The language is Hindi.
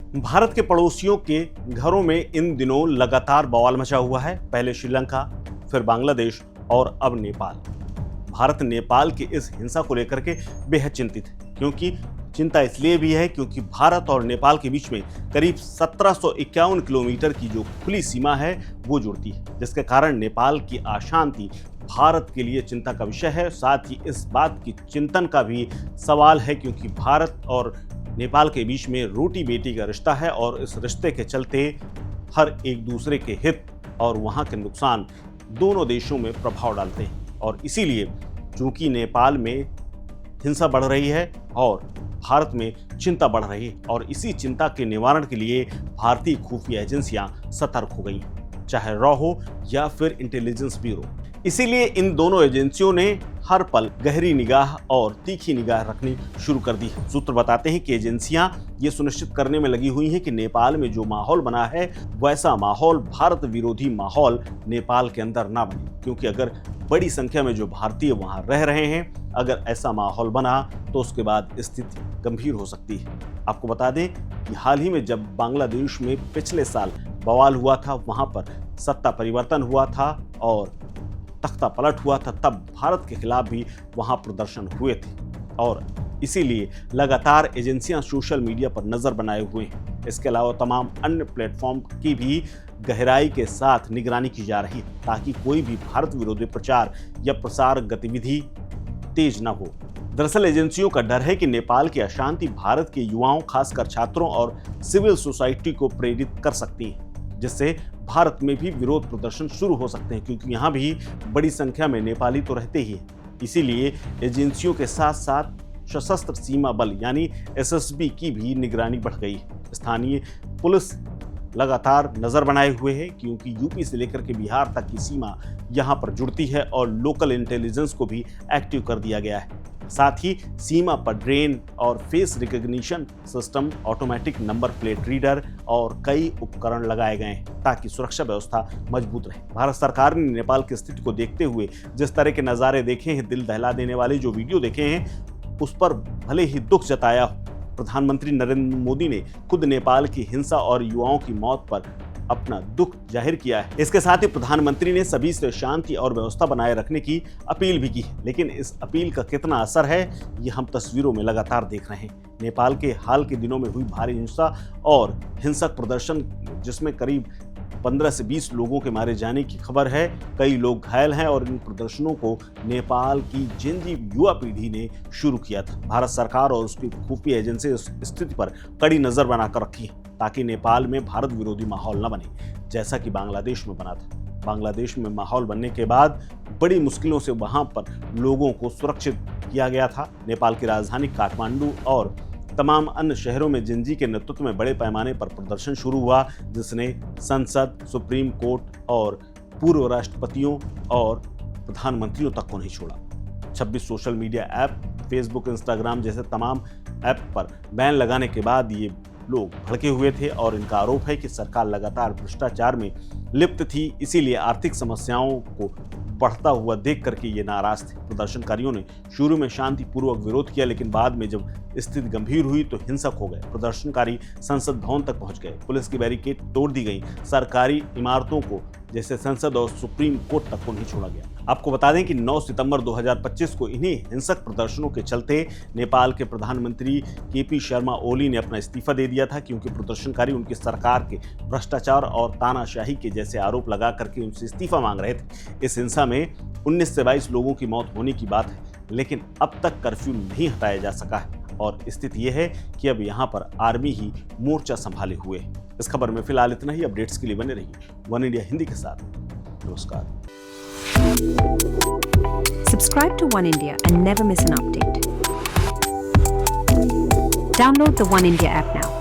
भारत के पड़ोसियों के घरों में इन दिनों लगातार बवाल मचा हुआ है। पहले श्रीलंका, फिर बांग्लादेश और अब नेपाल। भारत नेपाल की इस हिंसा को लेकर के बेहद चिंतित है, क्योंकि चिंता इसलिए भी है क्योंकि भारत और नेपाल के बीच में करीब 1751 किलोमीटर की जो खुली सीमा है वो जुड़ती है, जिसके कारण नेपाल की अशांति भारत के लिए चिंता का विषय है। साथ ही इस बात की चिंतन का भी सवाल है क्योंकि भारत और नेपाल के बीच में रोटी बेटी का रिश्ता है और इस रिश्ते के चलते हर एक दूसरे के हित और वहां के नुकसान दोनों देशों में प्रभाव डालते हैं। और इसीलिए चूंकि नेपाल में हिंसा बढ़ रही है और भारत में चिंता बढ़ रही है, और इसी चिंता के निवारण के लिए भारतीय खुफिया एजेंसियां सतर्क हो गई, चाहे रॉ हो या फिर इंटेलिजेंस ब्यूरो। इसीलिए इन दोनों एजेंसियों ने हर पल गहरी निगाह और तीखी निगाह रखनी शुरू कर दी है। सूत्र बताते हैं कि एजेंसियां ये सुनिश्चित करने में लगी हुई हैं कि नेपाल में जो माहौल बना है वैसा माहौल, भारत विरोधी माहौल नेपाल के अंदर ना बने, क्योंकि अगर बड़ी संख्या में जो भारतीय वहां रह रहे हैं, अगर ऐसा माहौल बना तो उसके बाद स्थिति गंभीर हो सकती है। आपको बता दें कि हाल ही में जब बांग्लादेश में पिछले साल बवाल हुआ था, वहां पर सत्ता परिवर्तन हुआ था और तख्ता पलट हुआ था, तब भारत के खिलाफ भी वहां प्रदर्शन हुए थे और इसीलिए लगातार एजेंसियां सोशल मीडिया पर नजर बनाए हुए हैं। इसके अलावा तमाम अन्य प्लेटफॉर्म की भी गहराई के साथ निगरानी की जा रही है ताकि कोई भी भारत विरोधी प्रचार या प्रसार गतिविधि तेज न हो। दरअसल एजेंसियों का डर है कि नेपाल की अशांति भारत के युवाओं, खासकर छात्रों और सिविल सोसाइटी को प्रेरित कर सकती है, जिससे भारत में भी विरोध प्रदर्शन शुरू हो सकते हैं, क्योंकि यहाँ भी बड़ी संख्या में नेपाली तो रहते ही हैं। इसीलिए एजेंसियों के साथ साथ सशस्त्र सीमा बल यानी एसएसबी की भी निगरानी बढ़ गई है। स्थानीय पुलिस लगातार नजर बनाए हुए है क्योंकि यूपी से लेकर के बिहार तक की सीमा यहाँ पर जुड़ती है और लोकल इंटेलिजेंस को भी एक्टिव कर दिया गया है। साथ ही सीमा पर ड्रोन और face recognition system, automatic number plate reader और कई उपकरण लगाए गए हैं ताकि सुरक्षा व्यवस्था मजबूत रहे। भारत सरकार ने नेपाल की स्थिति को देखते हुए जिस तरह के नज़ारे देखे हैं, दिल दहला देने वाले जो वीडियो देखे हैं, उस पर भले ही दुख जताया हो। प्रधानमंत्री नरेंद्र मोदी ने खुद नेपाल की हिंसा और युवाओं की मौत पर अपना दुख जाहिर किया है। इसके साथ ही प्रधानमंत्री ने सभी से शांति और व्यवस्था बनाए रखने की अपील भी की है, लेकिन इस अपील का कितना असर है ये हम तस्वीरों में लगातार देख रहे हैं। नेपाल के हाल के दिनों में हुई भारी हिंसा और हिंसक प्रदर्शन, जिसमें करीब 15 से 20 लोगों के मारे जाने की खबर है, कई लोग घायल हैं और इन प्रदर्शनों को नेपाल की जिंजी युवा पीढ़ी ने शुरू किया था। भारत सरकार और उसकी खुफिया एजेंसी इस स्थिति पर कड़ी नजर बनाकर रखी है ताकि नेपाल में भारत विरोधी माहौल न बने, जैसा कि बांग्लादेश में बना था। बांग्लादेश में माहौल बनने के बाद बड़ी मुश्किलों से वहां पर लोगों को सुरक्षित किया गया था। नेपाल की राजधानी काठमांडू और तमाम अन्य शहरों में जिंजी के नेतृत्व में बड़े पैमाने पर प्रदर्शन शुरू हुआ, जिसने संसद, सुप्रीम कोर्ट और पूर्व राष्ट्रपतियों और प्रधानमंत्रियों तक को नहीं छोड़ा। 26 social media app, Facebook, Instagram जैसे तमाम ऐप पर बैन लगाने के बाद ये लोग भड़के हुए थे और इनका आरोप है कि सरकार लगातार भ्रष्टाचार में लिप्त थी, इसीलिए आर्थिक समस्याओं को बढ़ता हुआ देख करके ये नाराज थे। प्रदर्शनकारियों ने शुरू में शांतिपूर्वक विरोध किया, लेकिन बाद में जब स्थिति गंभीर हुई तो हिंसक हो गए। प्रदर्शनकारी संसद भवन तक पहुंच गए, पुलिस की बैरिकेड तोड़ दी गई, सरकारी इमारतों को जैसे संसद और सुप्रीम कोर्ट तक को नहीं छोड़ा गया। आपको बता दें कि 9 सितंबर 2025 को इन्हीं हिंसक प्रदर्शनों के चलते नेपाल के प्रधानमंत्री केपी शर्मा ओली ने अपना इस्तीफा दे दिया था, क्योंकि प्रदर्शनकारी उनकी सरकार के भ्रष्टाचार और तानाशाही के जैसे आरोप लगा करके उनसे इस्तीफा मांग रहे थे। इस हिंसा में 19 से 22 लोगों की मौत होने की बात है, लेकिन अब तक कर्फ्यू नहीं हटाया जा सका है और स्थिति यह है कि अब यहाँ पर आर्मी ही मोर्चा संभाले हुए है। इस खबर में फिलहाल इतना ही। अपडेट्स के लिए बने रहिए वन इंडिया हिंदी के साथ। नमस्कार। Subscribe to One India and never miss an update. Download the One India app now.